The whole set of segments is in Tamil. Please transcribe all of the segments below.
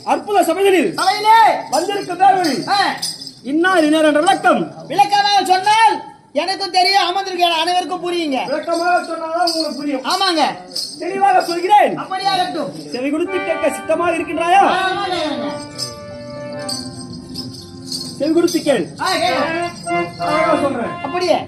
அற்புத சபைகளில் வந்திருக்க இன்னார் இன்னார் என்ற விளக்கம் விளக்கமாக சொன்னால் எனக்கும் தெரியும், அமர்ந்திருக்கிற அனைவருக்கும் புரியுங்க. விளக்கமாக சொன்னாதான் உங்களுக்கு புரியும். ஆமாங்க, தெளிவாக சொல்கிறேன். அப்படியாகட்டும். செவி கொடுத்து கேட்க சித்தமாக இருக்கின்றாயா? செவி கொடுத்து கேள். சொல்றேன். அப்படியே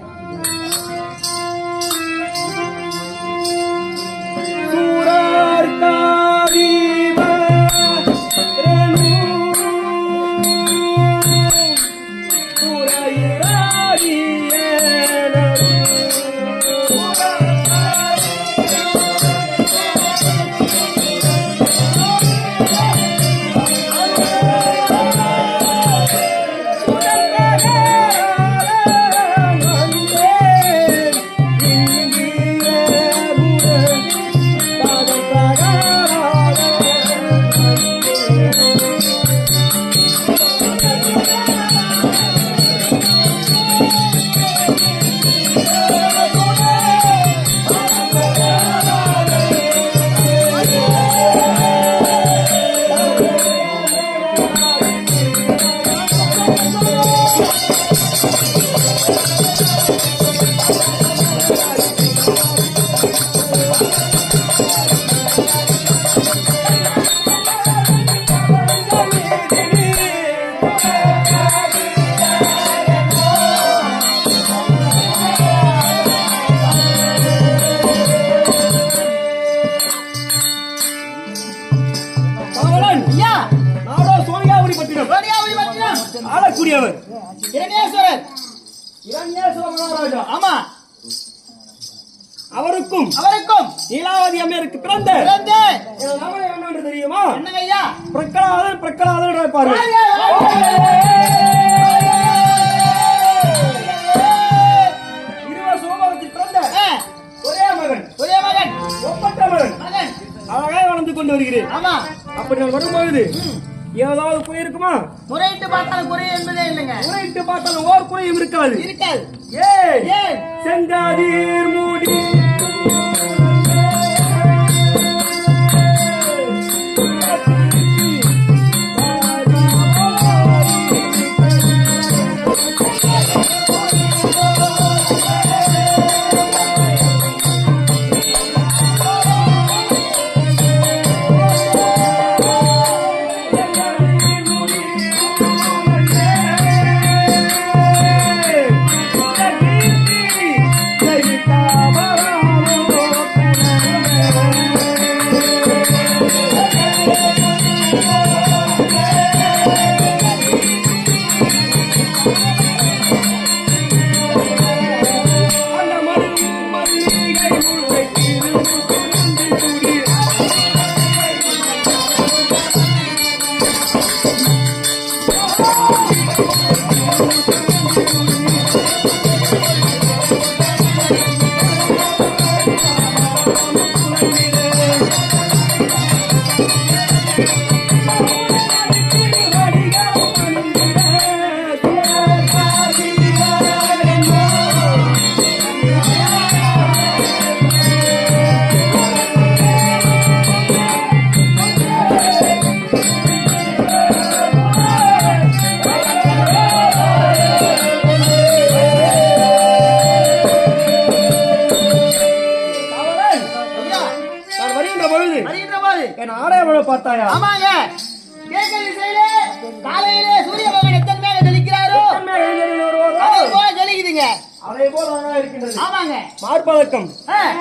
ஆளக்கூடியவர் இரண்யேஸ்வரர். மகாராஜா. ஆமா, அவருக்கும் நீலாவதி அம்மையருக்கு பிறந்த என்று தெரியுமா? என்னங்க ஐயா? பிரகலாதன் பிரகலாதன் இருப்பாரு. சோமவத்தில் பிறந்த ஒரே மகன் ஒப்பற்ற மகன் அழகாக வளர்ந்து கொண்டு வருகிறேன். ஆமா, அப்படி நான் வரும்பொழுது ஏதாவது குறை இருக்குமா? முறையிட்டு பார்த்தாலும் குறை என்பதே இல்லைங்க. முறையிட்டு பார்த்தாலும் ஓர் குறையும் இருக்காது. ஏன் செங்காதீர் மூடி பார்த்தாயா? ஆமாங்க, கேட்க திசையிலே காலையிலே சூரிய பகவான் எத்தனை மேல ஜொலிக்கிறாரோ அதே போல ஜொலிக்குதுங்க. அதே போல அழகா இருக்கின்றது. ஆமாங்க, மார்பழக்கம்,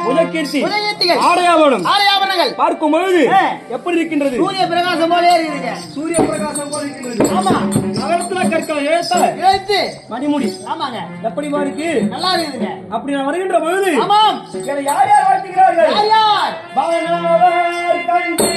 முதற்கீர்த்திகள், ஆடையாபரணங்கள் பார்க்கும் பொழுது எப்படி இருக்கின்றது? சூரிய பிரகாசம் போலே இருக்குதுங்க. சூரிய பிரகாசம் போல இருக்கின்றது. ஆமா, நகரத்துல கற்களை எழுத்து மணிமுடி. ஆமாங்க, எப்படி இருக்கு? நல்லா இருக்குதுங்க. அப்படி நான் வருகின்ற பொழுது ஆமாம், யார் யார் வாழ்த்துகிறார்கள்? யார் பாவனாவர் கண்டி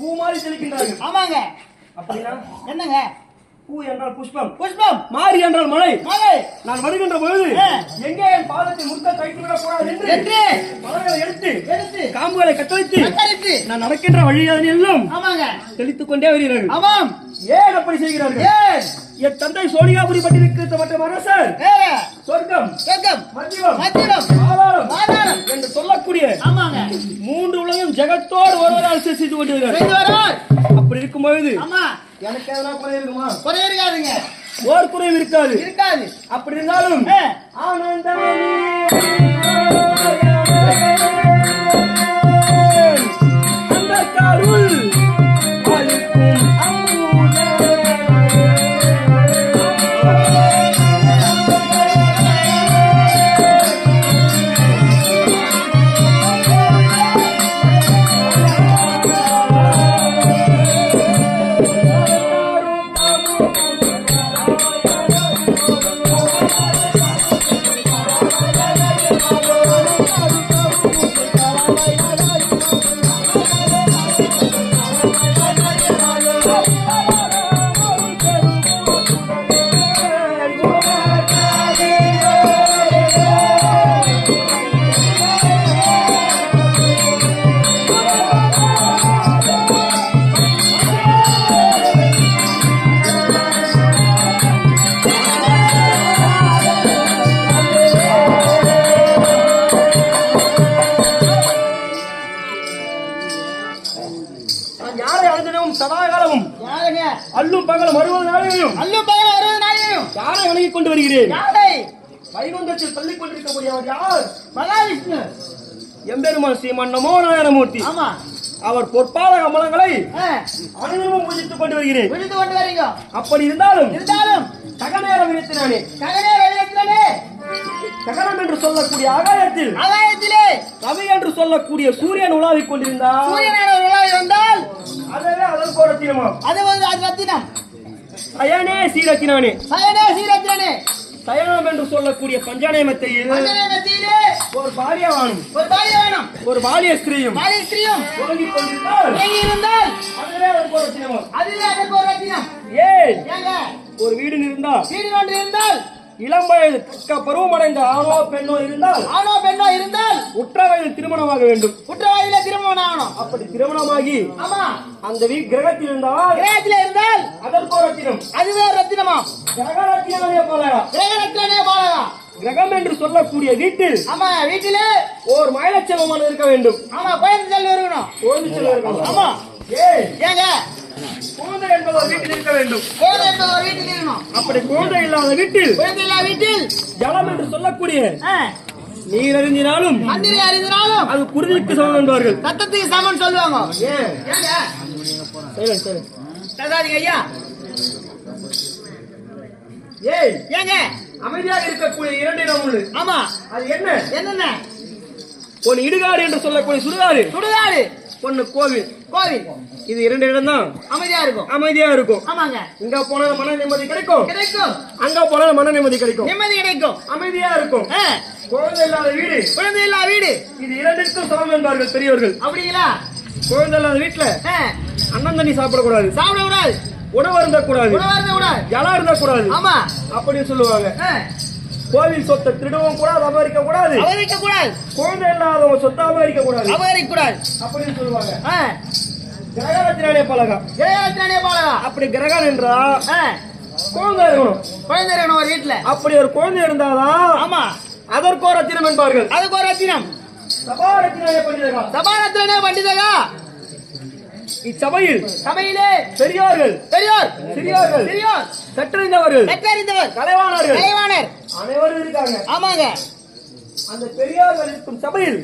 பூ மாதிரி தெளிக்கின்றார்கள். ஆமாங்க. அப்படின்னா என்னங்க? பூ என்றால் புஷ்பம், புஷ்பம். மாறி என்றால் மழை. மழை. நான் வருகின்ற பொழுது எங்கே என் பாதத்தை முத்த தைத்து விடக் கூடாது என்று மலர்களை எடுத்து காம்புகளை கட்டளித்து நான் நடக்கின்ற வழியாதன் எல்லாம் ஆமாங்க தெளித்துக் கொண்டே வருகிறார்கள். ஆமாம். ஏன் அப்படி செய்கிறார்கள்? என் தந்தை சோனியாபுரி பட்டிருக்கிற மற்றும் அரசர் சொர்க்கம், மத்தியம், பாதாளம் என்று சொல்லக்கூடிய ஆமாங்க 3 உலகம் ஜெகத்தோடு ஒருவரால் செய்து கொண்டிருக்கிறார். அப்படி இருக்கும் பொழுது எனக்கு எதனா குறை இருக்குமா? குறை இருக்காதுங்க. ஓர் குறையும் இருக்காது. அப்படி இருந்தாலும் ஆனந்தமே அந்த கருள் அளிக்கும் அல்லும் பகலும் 60 நாளையும் யாரை வணங்கிக் கொண்டு வருகிறேன்? வைகுந்தத்தில் பள்ளிக் கொண்டிருக்கக்கூடியவர் யார்? மகாவிஷ்ணு எம்பெருமான் ஸ்ரீமன் நமோ நாராயணமூர்த்தி. அவர் பொற்பாத கமலங்களை அனைவரும் பூஜித்துக் கொண்டு வருகிறேன். அப்படி இருந்தாலும் சகநேரம் விரித்தினானே, சகனம் என்று சொல்லக்கூடிய ஆகாயத்திலே ரவி என்று சொல்லக்கூடிய சூரியன் உலாவிக் கொண்டிருந்தால் அதுவே அதற்கு ஒரு ரத்தினம். சயனே சீரத்தினானே, சயனம் என்று சொல்லக்கூடிய பஞ்சானயமத்தையில் ஒரு பாலியவானும் ஒரு பாலிய ஸ்திரீயும் உறங்கிக் கொண்டிருந்தால் அதுவே அதற்கு ஒரு ரத்தினம். ஏன் ஒரு வீடு இருந்தால் இளம் வயது பருவமடைந்த ஆணோ பெண்ணோ இருந்தால் உற்ற வயது திருமணமாக வேண்டும். அப்படி திருமணமாகி அந்த கிரகத்தில் இருந்தால் அதற்கு ஒரு ரத்தினம். அதுவே ரத்தினமா? கிரகரத்தினே பாலகா. கிரகம் என்று சொல்லக்கூடிய வீட்டில் ஒரு மயிலச்செல்வம் இருக்க வேண்டும். குழந்தை இருக்கணும். ஏங்க குழந்தை என்பவர் வீட்டில் இருக்க வேண்டும். அப்படி குழந்தை இல்லாத வீட்டில் ஜலம் என்று சொல்லக்கூடிய நீர் அறிந்தினாலும் அது குருதிக்கு சமம் என்பார்கள். ரத்தத்துக்கு சமம் சொல்லுவாங்க. ஐயா ஏங்க அமைதியாக இருக்கக்கூடிய 2 இடம் உள்ளது. ஆமா, அது என்னென்ன? ஒன்னு இடுகாடு என்று சொல்லக்கூடிய சுடுகாடு, ஒன்னு கோவில். இது 2 இடம் தான் அமைதியா இருக்கும். ஆமாங்க. இங்க போனா மன நிம்மதி கிடைக்கும், அங்க போனா மன நிம்மதி கிடைக்கும், அமைதியா இருக்கும். குழந்தை இல்லாத வீடு இது 2க்கும் சமம் என்பார்கள் பெரியவர்கள். அப்படிங்களா? குழந்தை இல்லாத வீட்டுல அண்ணன் தண்ணி சாப்பிடக்கூடாது, உணவு இருந்தக்கூடாது, ஜலம் இருந்தக்கூடாது. ஆமா, அப்படின்னு சொல்லுவாங்க. கோவில் சொத்தை திருடவும் கூடாது, அபகரிக்க கூடாது. குழந்தை இல்லாதவங்க சொத்தை அபகரிக்க கூடாது அப்படின்னு சொல்லுவாங்க. கிரகரத்தினாலே பலகா. அப்படி கிரகம் என்றா குழந்தை இருக்கணும் ஒரு வீட்டுல. அப்படி ஒரு குழந்தை இருந்தாதான் ஆமா அதற்கு ஒரு ரத்தினம் என்பார்கள். சபாரத்தினாலே பண்டிதகா. இச்சபையிலே பெரியோர்கள், சிறியோர்கள், சற்றறிந்தவர்கள், கலைவாணர்கள் அனைவரும் இருக்காங்க. ஆமாங்க. அந்த பெரியோர்கள் இருக்கும் சபையில்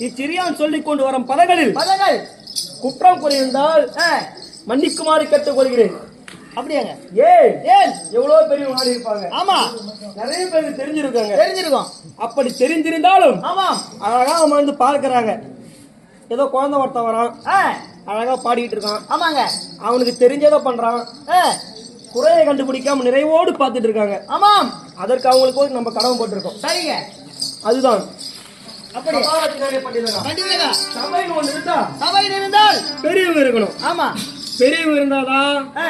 இச்சிறியான் சொல்லிக் கொண்டு வரும் பதங்களில் குற்றம் குறைந்தால் மன்னிக்குமாறு கேட்டுக் கொள்கிறேன். அப்படியாங்க? ஏன் எவ்வளவு பெரிய ஆடி இருப்பாங்க. ஆமா, நிறைய பேருக்கு தெரிஞ்சிருக்கும். அப்படி தெரிஞ்சிருந்தாலும் அழகா அவன் வந்து பார்க்கிறாங்க. ஏதோ குழந்தை ஒருத்தன் வரான், அழகா பாடிட்டு இருக்கான். ஆமாங்க. அவனுக்கு தெரிஞ்சதோ பண்றான். குறையை கண்டுபிடிக்காம நிறைவோடு பார்த்துட்டு இருக்காங்க. ஆமாம், அதற்கு அவங்களுக்கு நம்ம கடமை போட்டிருக்கோம். சரிங்க. அதுதான் அப்படி சபாவத்தினாலே பண்டிதரா. பண்டிதரா. சபைன்னு ஒண்ணு இருந்தா சபையில் இருந்தால் பெரியவங்க இருக்கணும். ஆமா பெரியவங்க இருந்தாதான் ஆ,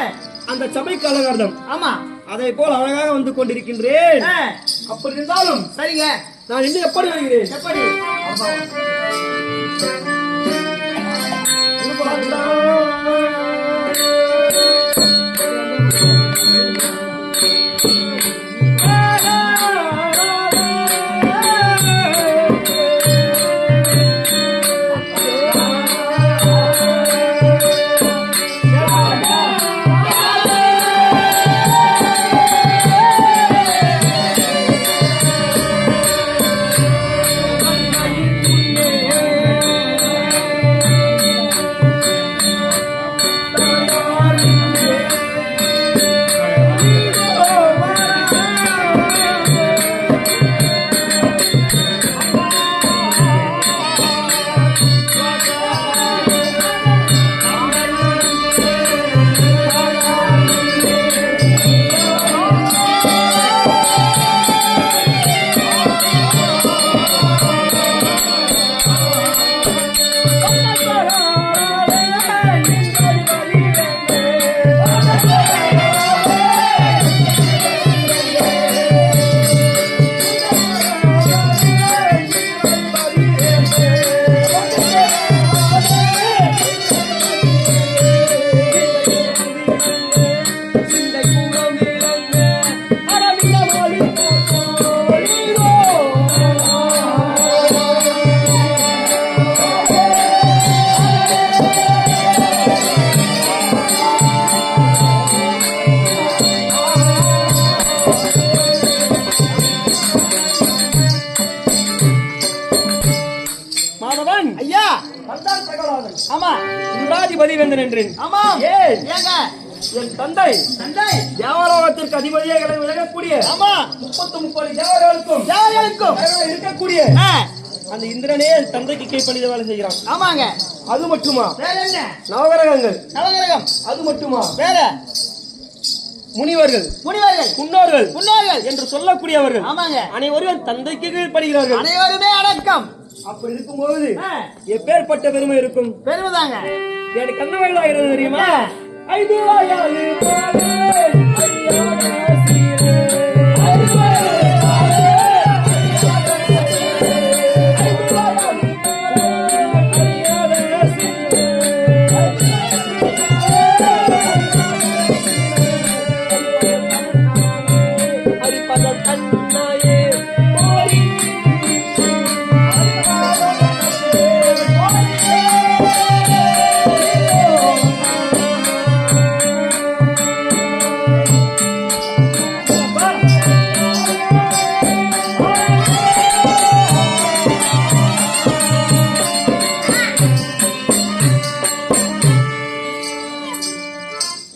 அந்த சபைக்கு அலங்காரம். ஆமா அதை போல் அழகாக வந்து கொண்டிருக்கின்றேன். ஆ, அப்படி இருந்தாலும் சரிங்க நான் இன்னும் எப்படி வருகிறேன்? எப்படி மாதவன் ஐயா வந்தான் பிரகலாதன். ஆமா இந்திராதிபதி வேந்தன் என்றேன். ஆமா ஏன் ஏங்க என் தந்தை தந்தை தேவலோகத்திற்கு அதிபதியாக விளங்கக்கூடிய ஆமா 30 தேவர்களுக்கும் யாருக்கும் இருக்கக்கூடிய ஆ, அந்த இந்திரனே என் தந்தைக்கு கீழ்ப்பணித வேலை செய்கிறான். ஆமாங்க அது மட்டுமா? வேற என்ன நவகிரகங்கள் நவகிரகம் அது மட்டுமா? வேற முனிவர்கள் முனிவர்கள் முன்னோர்கள் முன்னோர்கள் என்று சொல்லக்கூடியவர்கள் ஆமாங்க அனைவரும் என் தந்தைக்கு கீழ்ப்படுகிறார்கள். அனைவருமே அடக்கம் அப்படி இருக்கும்போது ஆ, எப்பேற்பட்ட பெருமை இருக்கும்? பெருமைதாங்க எனக்கு என்ன வயதாகிறது தெரியுமா? என்ன? ஐந்து வயது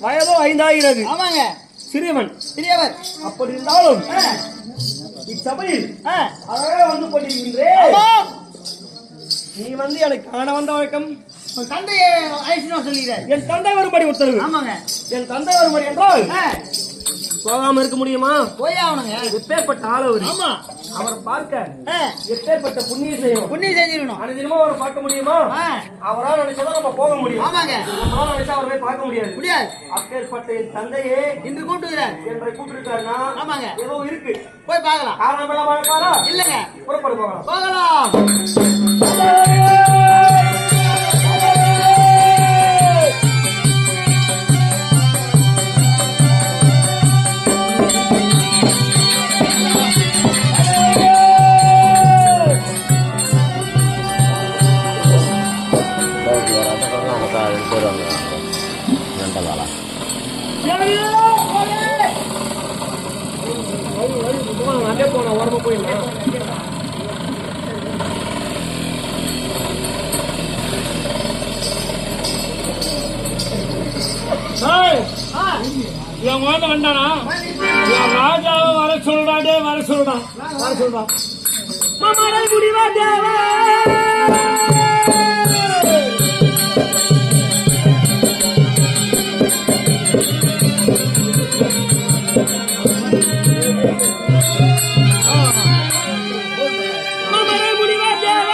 வயதோ 5 ஆகிறது. ஆமாங்க சிறியவன். பெரியவர் அப்படி இருந்தாலும் ஆ, இச்சபையில் ஆ, அழகாக வந்து கொண்டிருக்கின்றேன். ஆமா. நீ வந்து எனக்கு காண வந்த வழக்கம். உன் தந்தையை ஐஸ்வர்யா சொல்லிடுறாரு என் தந்தை வரும்படி உத்தரவு. ஆமாங்க என் தந்தை வரும்படி என்றால் ஆ, போகாம இருக்க முடியுமா? போய் ஆகணுங்க எப்பேற்பட்ட ஆளவர். ஆமா அவரை பார்க்க ஆ, எப்பேற்பட்ட புண்ணியம் செய்யணும். புண்ணியம் செஞ்சிடணும் அனுதினமும் அவரை பார்க்க முடியுமா? ஆ, அவரால் நினைச்சதான் நம்ம போக முடியும். ஆமாங்க நம்மளால நினைச்சா அவரை போய் பார்க்க முடியாது. முடியாது அப்பேற்பட்ட என் தந்தையே இன்று கூப்பிட்டுக்கிறார் என்னை கூப்பிட்டுருக்காருன்னா ஆமாங்க ஏதோ இருக்கு. போய் பார்க்கலாம் காரணம் இல்லாம இருக்காரா? இல்லங்க புறப்படு போகலாம். போகலாம் அதே போன ஓரமா போயிடலாம். என் குழந்தை வந்தானா? என் ராஜாவை வர சொல்றாடே, வர சொல்றான், வர சொல்றான். மமரை முடிவா தேவா மமரை முடிவா தேவா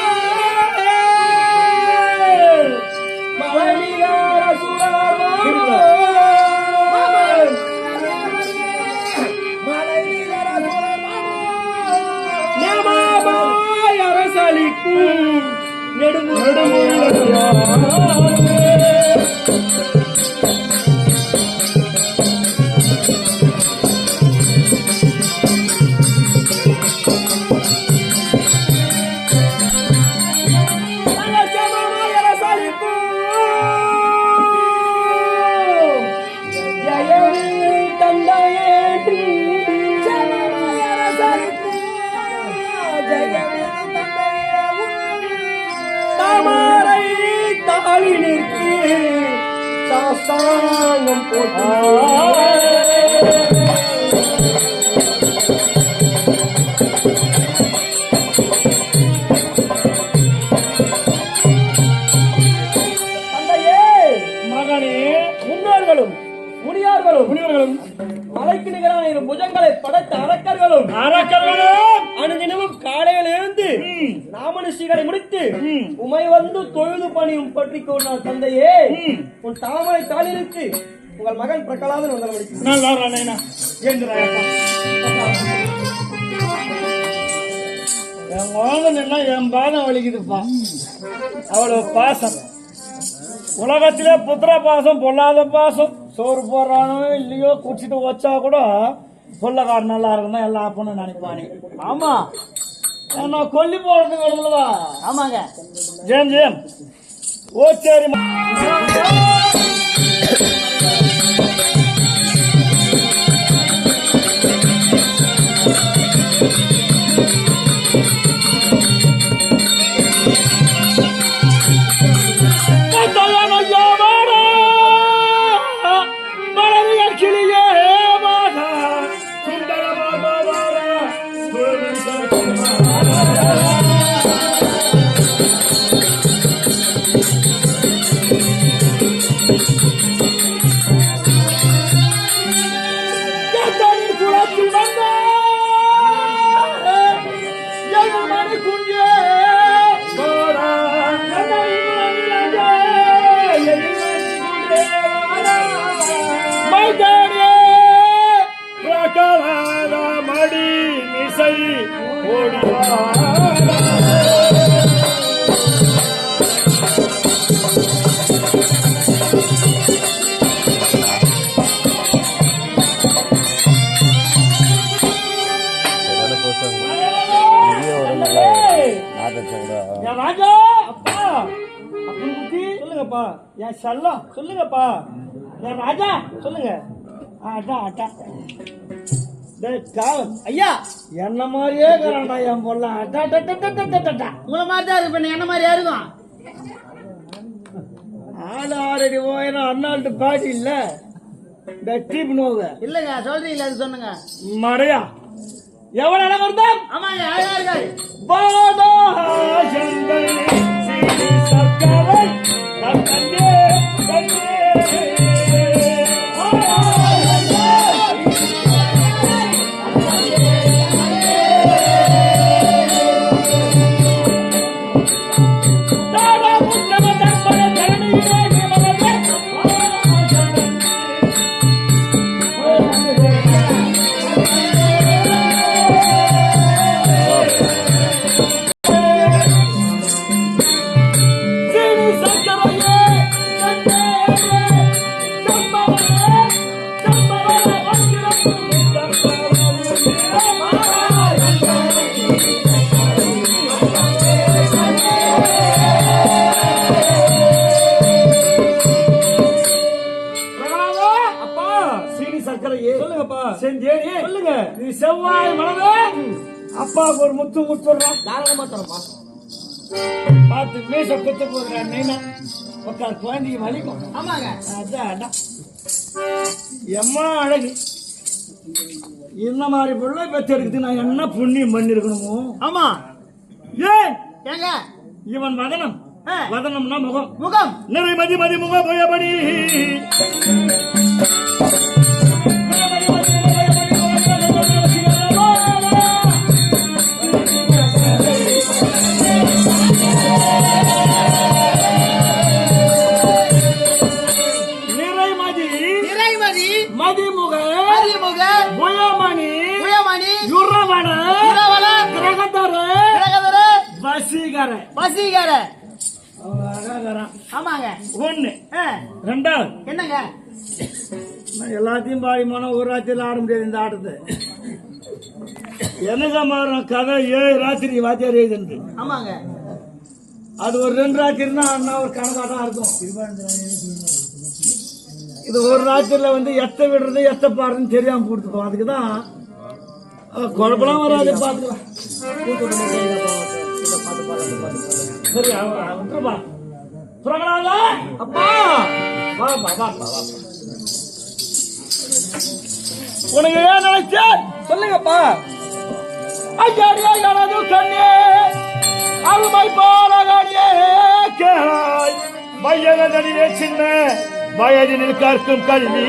சாஸ்தாங்கம் போட்டு முனிவர்களும் மலைக்கு நிகரான இரு புஜங்களை படைத்த அரக்கர்களும் அனுதினமும் காலையில் எழுந்து நாமனுஷிகளை முடித்து உமை வந்து தொழுது பணியும் பற்றி கொண்ட தந்தையே உன் தாமரை தாளிருக்கு உங்கள் மகன் பிரகலாதன் வந்தனம் என் மகன் என் பாதம் வலிக்குதுப்பா. அவ்வளவு பாசம். உலகத்திலே புத்திர பாசம் பொல்லாத பாசம். சோறு போடுறானோ இல்லையோ குடிச்சிட்டு வச்சா கூட கொள்ளக்கார நல்லா இருக்குன்னா எல்லா அப்பனும் நினைப்பானே. ஆமா, நான் கொல்லி போறதுக்கு வரும்லவா? ஆமாங்க. ஜேம் ஜேம் ஓ சரி. சொல்லுங்கப்பா என் செல்லம். சொல்லுங்கப்பா என் ராஜா. சொல்லுங்க. ஐயா என்ன மாதிரியே இருக்கிறான்டா என் பொல்ல. உங்களை மாதிரி தான் இருக்கு. என்ன மாதிரியா இருக்கும்? 6 அடி உயரம் அண்ணாட்டு பாட்டி இல்ல. இல்லங்க சொல்றீங்களா? அது சொன்னுங்க. மடையா எவ்வளவு அழகா இருந்தா? ஆமாங்க, அழகா இருக்காரு. சொல்லுங்க. நீ செவ்வாய் மனது அப்பாவுக்கு ஒரு முத்து முத்துறான். தாராளமா தரமா பார்த்து மீச குத்து போடுறேன். நீனா உட்கார் குழந்தைக்கு வலிக்கும். ஆமாங்க. அதான் எம்மா அழகு. இந்த மாதிரி பொருளை பெற்றெடுக்குது நான் என்ன புண்ணியம் பண்ணிருக்கணுமோ? ஆமா. ஏன் ஏங்க இவன் வதனம். வதனம்னா முகம். முகம் நிறை மதி மதி முகம் போயபடி என்னங்க எல்லாத்தையும் பாடி போனா ஒரு ராத்திரியில் ஆட முடியாது இந்த ஆட்டத்தை. என்ன மாறும் கதை 7 ராத்திரி வாத்தியார் எழுதுன்னு. ஆமாங்க. அது ஒரு 2 ராத்திரினா ஒரு கணக்காட்டம் இருக்கும். இது ஒரு ராத்திரில வந்து எத்த விடுறது எத்த பாடுறதுன்னு தெரியாம கொடுத்துப்போம். அதுக்குதான் குழப்பெல்லாம் வராது. பாத்துக்கலாம். சரி விட்டுருப்பா. அப்பா உனக்கு ஏன் நினைச்சேன் சொல்லுங்கப்பா. ஐயாடியே எனது கண்ணே அருமை பாலகாடியே கேளாய் மையனதனிலே சின்ன வயதினில் கற்கும் கல்வி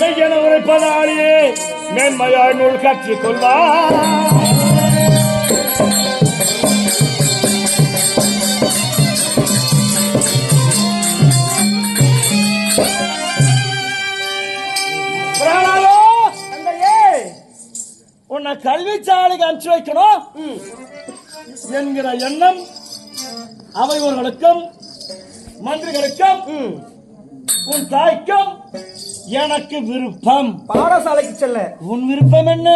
மெய்யன உரைப்பதாலேயே மேன்மையாய் நூல் கற்றுக் கொள்வார். உன்னை கல்விச்சாலைக்கு அனுப்பிச்சு வைக்கணும் என்கிற எண்ணம் அவையோர்களுக்கும் மந்திரிகளுக்கும் உன் தாய்க்கும் எனக்கு விருப்பம். பாடசாலைக்கு செல்ல உன் விருப்பம் என்ன?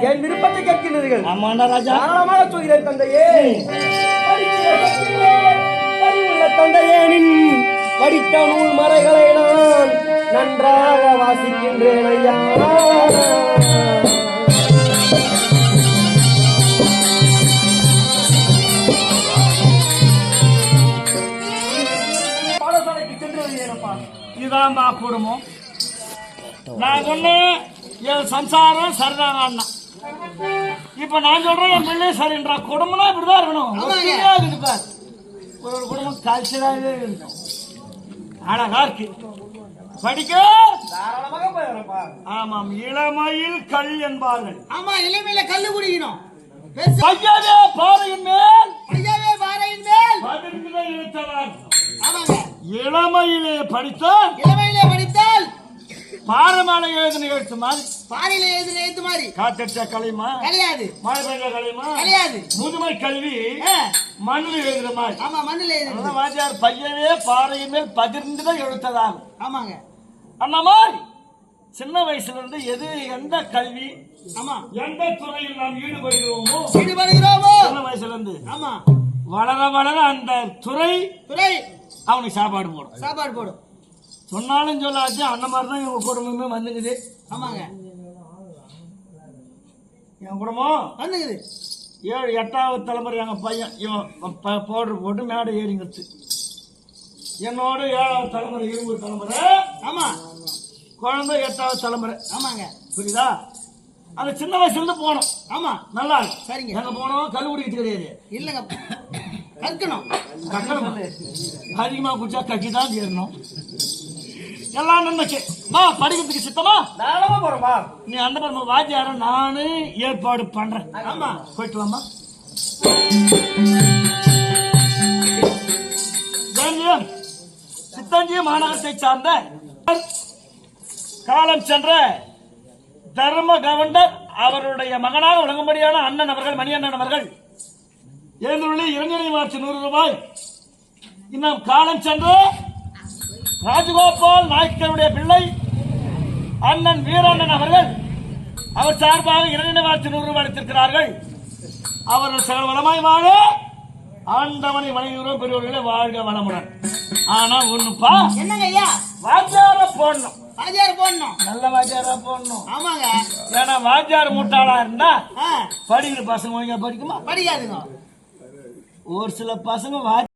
என் விருப்பத்தை கேட்கிறீர்கள். ஆமாண்டா ராஜா, தாராளமாக சொல்கிறேன் தந்தையே. தந்தையேனின் படித்த நூல் மறைகளை நான் நன்றாக வாசிக்கின்றேன் ஐயா. பாடசாலைக்கு சென்று வருகிறேனப்பா. இதான் குடும்பம். நான் ஒண்ணு என் சம்சாரம் சரிதான். இப்ப நான் சொல்றேன் என் பிள்ளை சரின்றா. குடும்பம்னா இப்படிதான் இருக்கணும். ஒரு குடும்பம் கல்ச்சராகவே இருக்கும். அழகா இருக்கு. படிக்க தாராளமாக போயிடறப்பா. ஆமாம், இளமையில் கல் என்பார்கள். ஆமா, இளமையில கல்லு குடிக்கணும். பையவே பாறையின் மேல் பதிர்ந்து இழுத்தவர். ஆமாங்க, இளமையிலே படித்தால் இளமையிலே படித்தால் பாரமாலை எழுதின எழுத்து மாதிரி, பாறையில எழுத்து மாதிரி காத்தடிச்ச கலைமா கிடையாது, மழை பெய்த கலைமா கிடையாது. முதுமை கல்வி மண்ணில் எழுதுற மாதிரி. ஆமா, மண்ணில் எழுது. வாத்தியார் பையவே பாறையின் மேல் பதிர்ந்துதான் எழுத்ததாகும். ஆமாங்க, அந்த மாதிரி சின்ன வயசுல இருந்து எந்த கல்வி, ஆமா, எந்த துறையில் நாம் ஈடுபடுகிறோமோ சின்ன வயசுல இருந்து ஆமா, வளர வளர அந்த துறை அவனுக்கு சாப்பாடு போடும். சொன்னாலும் சொல்லாச்சு அந்த மாதிரிதான் இவங்க குடும்பமே வந்துக்குது. ஆமாங்க, என் குடும்பம் வந்துக்குது. 7 8வது தலைமுறை எங்க பையன் இவன் பவுடர் போட்டு மேடை ஏறிங்கிறது. என்னோட 7வது தலைமுறை 20 தலைமுறை. ஆமா, குழந்தை 8வது தலைமுறை. ஆமாங்க, புரியுதா? அந்த சின்ன வயசுல இருந்து போனோம். ஆமா, நல்லா இருக்கு. சரிங்க. எங்க போனோம் கல் குடிக்கிட்டு கிடையாது. இல்லங்க, கற்கணும். அதிகமா குடிச்சா கக்கிதான் தீரணும். எல்லாம் நன்மைக்கு வா, படிக்கிறதுக்கு சித்தமா தாராளமா போறப்பா. நீ அந்த பரம வாத்தியார நானு ஏற்பாடு பண்றேன். ஆமா, போயிட்டு வாமா. சித்தஞ்சி மாநகரத்தை சார்ந்த காலம் சென்ற தர்ம கவர்னர் அவருடைய மகனாக விளங்கும்படியான அண்ணன் அவர்கள், மணி அண்ணன் அவர்கள் எழுந்துள்ளி 2,100 ரூபாய். இன்னும் காலம் சென்று ராஜகோபால் நாயக்கருடைய பிள்ளை அண்ணன் வீரண்ணன் அவர்கள் அவர் சார்பாக 2,100 ரூபாய் அளித்திருக்கிறார்கள். அவர்கள் சகல வளமாய் வாழ ஆண்டவனை வணங்குகிறோம். பெரியவர்களே வாழ்க வளமுடன். ஆனா ஒண்ணுப்பா, என்னங்க ஐயா, வாத்தியார போடணும். வாத்தியார் போடணும், நல்ல வாத்தியாரா போடணும். ஆமாங்க, ஏன்னா வாத்தியார் முட்டாளா இருந்தா படிக்கிற பசங்க ஒழுங்கா படிக்குமா? படிக்காதுங்க. ஒரு சில பசங்க